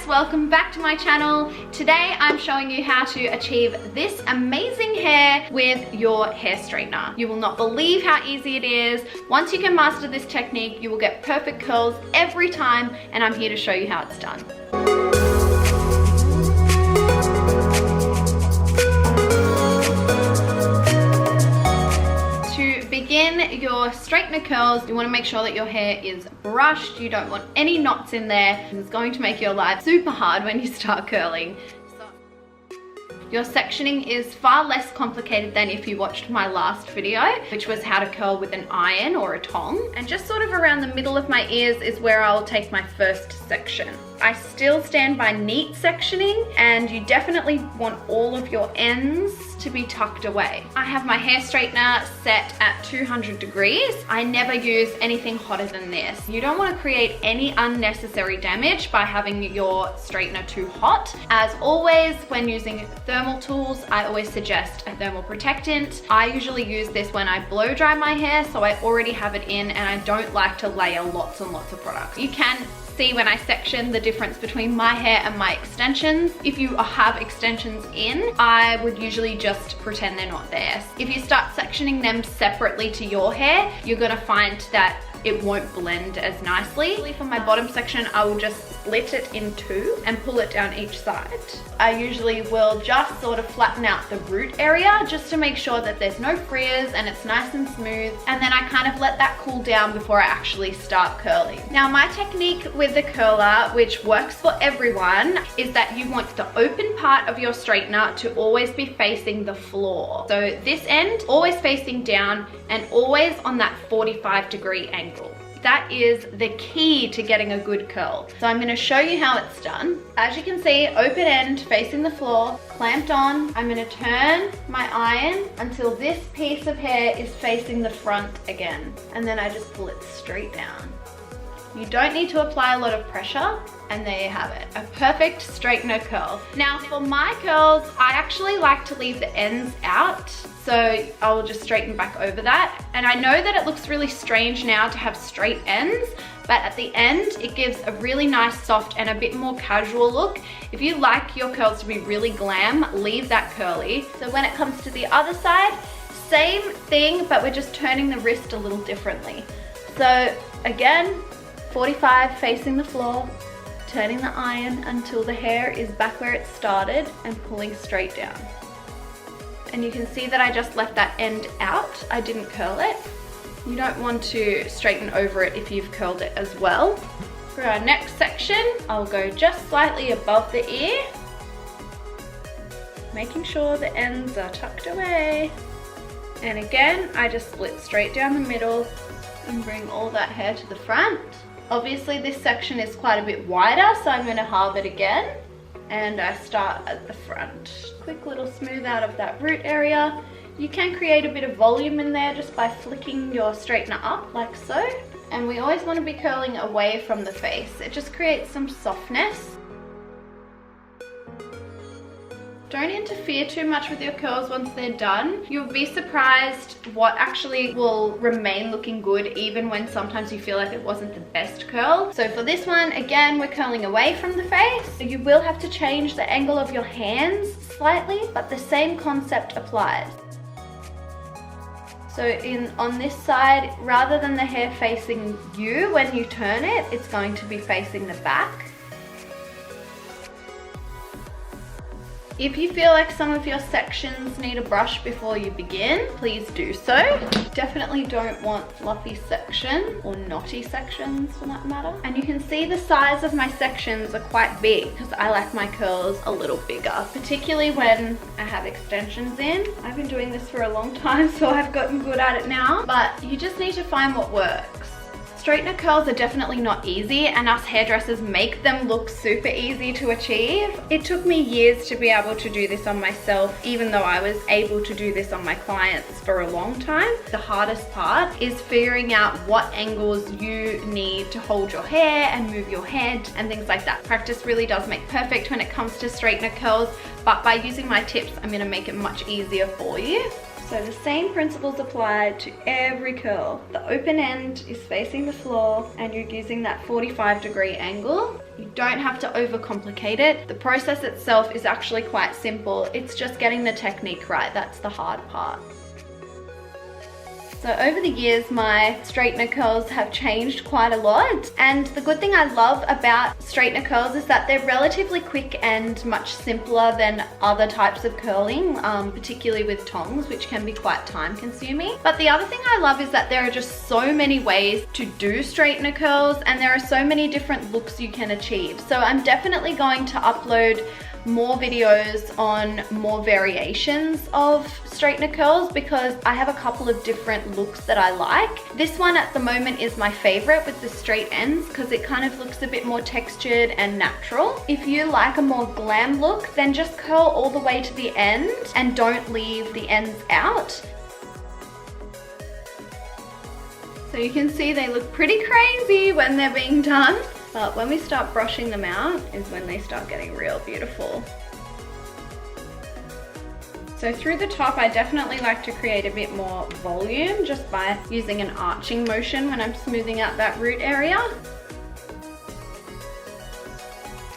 guys, welcome back to my channel. Today I'm showing you how to achieve this amazing hair with your hair straightener. You will not believe how easy it is. Once you can master this technique, you will get perfect curls every time, and I'm here to show you how it's done. Begin your straightener curls, you want to make sure that your hair is brushed. You don't want any knots in there. It's going to make your life super hard when you start curling. Your sectioning is far less complicated than if you watched my last video, which was how to curl with an iron or a tong. And just sort of around the middle of my ears is where I'll take my first section. I still stand by neat sectioning, and you definitely want all of your ends to be tucked away. I have my hair straightener set at 200 degrees. I never use anything hotter than this. You don't want to create any unnecessary damage by having your straightener too hot. As always, when using thermal tools, I always suggest a thermal protectant. I usually use this when I blow dry my hair, so I already have it in, and I don't like to layer lots and lots of products. You can see when I section the difference between my hair and my extensions. If you have extensions in, I would usually just pretend they're not there. If you start sectioning them separately to your hair, you're gonna find that it won't blend as nicely. For my bottom section, I will just split it in two and pull it down each side. I usually will just sort of flatten out the root area just to make sure that there's no frizz and it's nice and smooth. And then I kind of let that cool down before I actually start curling. Now, my technique with the curler, which works for everyone, is that you want the open part of your straightener to always be facing the floor. So this end always facing down and always on that 45-degree angle. That is the key to getting a good curl. So I'm gonna show you how it's done. As you can see, open end facing the floor, clamped on. I'm gonna turn my iron until this piece of hair is facing the front again. And then I just pull it straight down. You don't need to apply a lot of pressure, and there you have it, a perfect straightener curl. Now for my curls, I actually like to leave the ends out, so I will just straighten back over that. And I know that it looks really strange now to have straight ends, but at the end, it gives a really nice, soft, and a bit more casual look. If you like your curls to be really glam, leave that curly. So when it comes to the other side, same thing, but we're just turning the wrist a little differently. So again, 45 facing the floor, turning the iron until the hair is back where it started and pulling straight down. And you can see that I just left that end out. I didn't curl it. You don't want to straighten over it if you've curled it as well. For our next section, I'll go just slightly above the ear, making sure the ends are tucked away. And again, I just split straight down the middle and bring all that hair to the front. Obviously this section is quite a bit wider, so I'm going to halve it again, and I start at the front. Quick little smooth out of that root area. You can create a bit of volume in there just by flicking your straightener up like so. And we always want to be curling away from the face. It just creates some softness. Don't interfere too much with your curls once they're done. You'll be surprised what actually will remain looking good even when sometimes you feel like it wasn't the best curl. So for this one, again, we're curling away from the face. You will have to change the angle of your hands slightly, but the same concept applies. So on this side, rather than the hair facing you when you turn it, it's going to be facing the back. If you feel like some of your sections need a brush before you begin, please do so. Definitely don't want fluffy sections or knotty sections for that matter. And you can see the size of my sections are quite big because I like my curls a little bigger, particularly when I have extensions in. I've been doing this for a long time, so I've gotten good at it now, but you just need to find what works. Straightener curls are definitely not easy, and us hairdressers make them look super easy to achieve. It took me years to be able to do this on myself, even though I was able to do this on my clients for a long time. The hardest part is figuring out what angles you need to hold your hair and move your head and things like that. Practice really does make perfect when it comes to straightener curls, but by using my tips, I'm gonna make it much easier for you. So the same principles apply to every curl. The open end is facing the floor and you're using that 45-degree angle. You don't have to overcomplicate it. The process itself is actually quite simple. It's just getting the technique right. That's the hard part. So over the years, my straightener curls have changed quite a lot. And the good thing I love about straightener curls is that they're relatively quick and much simpler than other types of curling, particularly with tongs, which can be quite time consuming. But the other thing I love is that there are just so many ways to do straightener curls and there are so many different looks you can achieve. So I'm definitely going to upload more videos on more variations of straightener curls because I have a couple of different looks that I like. This one at the moment is my favorite with the straight ends because it kind of looks a bit more textured and natural. If you like a more glam look, then just curl all the way to the end and don't leave the ends out. So you can see they look pretty crazy when they're being done. But when we start brushing them out is when they start getting real beautiful. So through the top, I definitely like to create a bit more volume just by using an arching motion when I'm smoothing out that root area.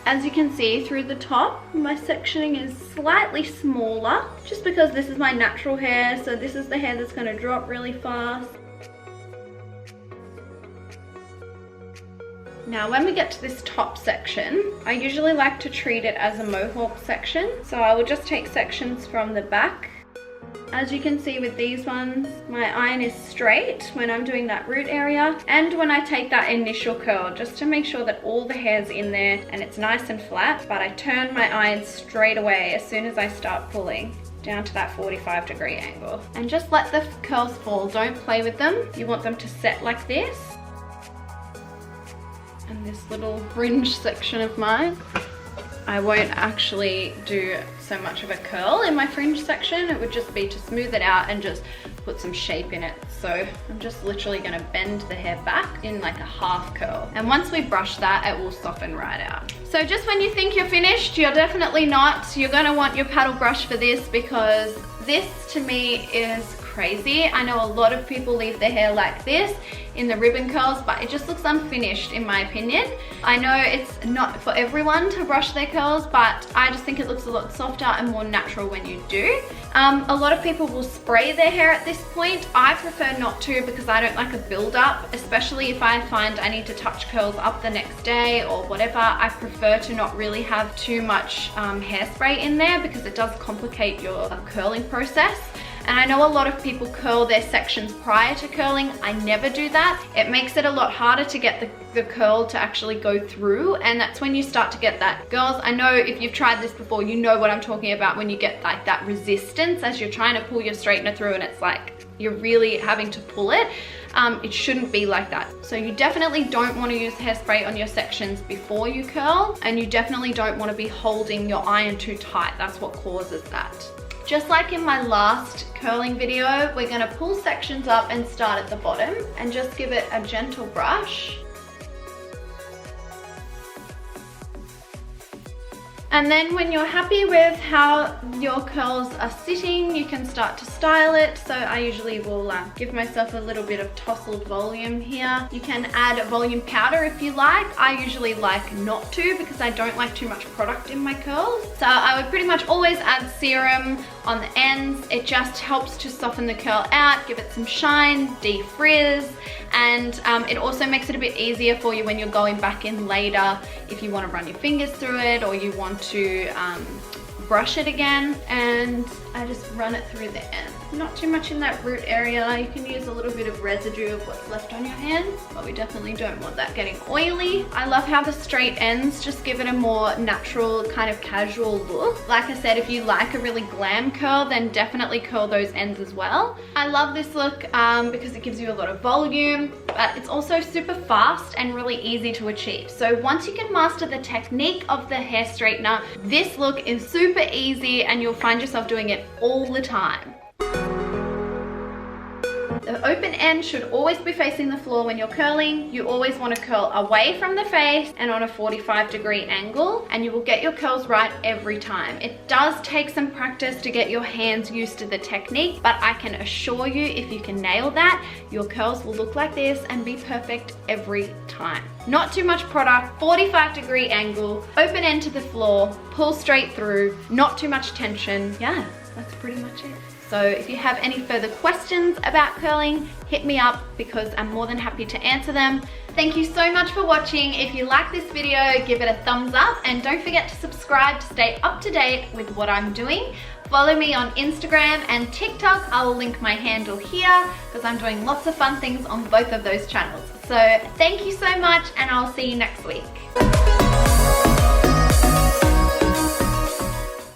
As you can see through the top, my sectioning is slightly smaller just because this is my natural hair. So this is the hair that's going to drop really fast. Now when we get to this top section, I usually like to treat it as a mohawk section. So I will just take sections from the back. As you can see with these ones, my iron is straight when I'm doing that root area and when I take that initial curl, just to make sure that all the hair's in there and it's nice and flat, but I turn my iron straight away as soon as I start pulling down to that 45-degree angle. And just let the curls fall, don't play with them. You want them to set like this. And this little fringe section of mine, I won't actually do so much of a curl in my fringe section. It would just be to smooth it out and just put some shape in it. So I'm just literally gonna bend the hair back in like a half curl. And once we brush that, it will soften right out. So just when you think you're finished, you're definitely not. You're gonna want your paddle brush for this because this to me is crazy. I know a lot of people leave their hair like this in the ribbon curls, but it just looks unfinished in my opinion. I know it's not for everyone to brush their curls, but I just think it looks a lot softer and more natural when you do. A lot of people will spray their hair at this point. I prefer not to because I don't like a build up, especially if I find I need to touch curls up the next day or whatever. I prefer to not really have too much hairspray in there because it does complicate your curling process. And I know a lot of people curl their sections prior to curling. I never do that. It makes it a lot harder to get the curl to actually go through, and that's when you start to get that. Girls, I know if you've tried this before, you know what I'm talking about when you get like that resistance as you're trying to pull your straightener through and it's like you're really having to pull it. It shouldn't be like that. So you definitely don't want to use hairspray on your sections before you curl, and you definitely don't want to be holding your iron too tight. That's what causes that. Just like in my last curling video, we're gonna pull sections up and start at the bottom and just give it a gentle brush. And then when you're happy with how your curls are sitting, you can start to style it. So I usually will give myself a little bit of tousled volume here. You can add volume powder if you like. I usually like not to because I don't like too much product in my curls. So I would pretty much always add serum on the ends. It just helps to soften the curl out, give it some shine, defrizz, and it also makes it a bit easier for you when you're going back in later if you want to run your fingers through it or you want to brush it again. And I just run it through the end. Not too much in that root area. You can use a little bit of residue of what's left on your hands, but we definitely don't want that getting oily. I love how the straight ends just give it a more natural kind of casual look. Like I said, if you like a really glam curl, then definitely curl those ends as well. I love this look because it gives you a lot of volume, but it's also super fast and really easy to achieve. So once you can master the technique of the hair straightener, this look is super easy and you'll find yourself doing it all the time. The open end should always be facing the floor when you're curling. You always want to curl away from the face and on a 45-degree angle, and you will get your curls right every time. It does take some practice to get your hands used to the technique, but I can assure you if you can nail that, your curls will look like this and be perfect every time. Not too much product, 45-degree angle, open end to the floor, pull straight through, not too much tension. Yeah, that's pretty much it. So if you have any further questions about curling, hit me up because I'm more than happy to answer them. Thank you so much for watching. If you like this video, give it a thumbs up and don't forget to subscribe to stay up to date with what I'm doing. Follow me on Instagram and TikTok. I'll link my handle here because I'm doing lots of fun things on both of those channels. So thank you so much and I'll see you next week.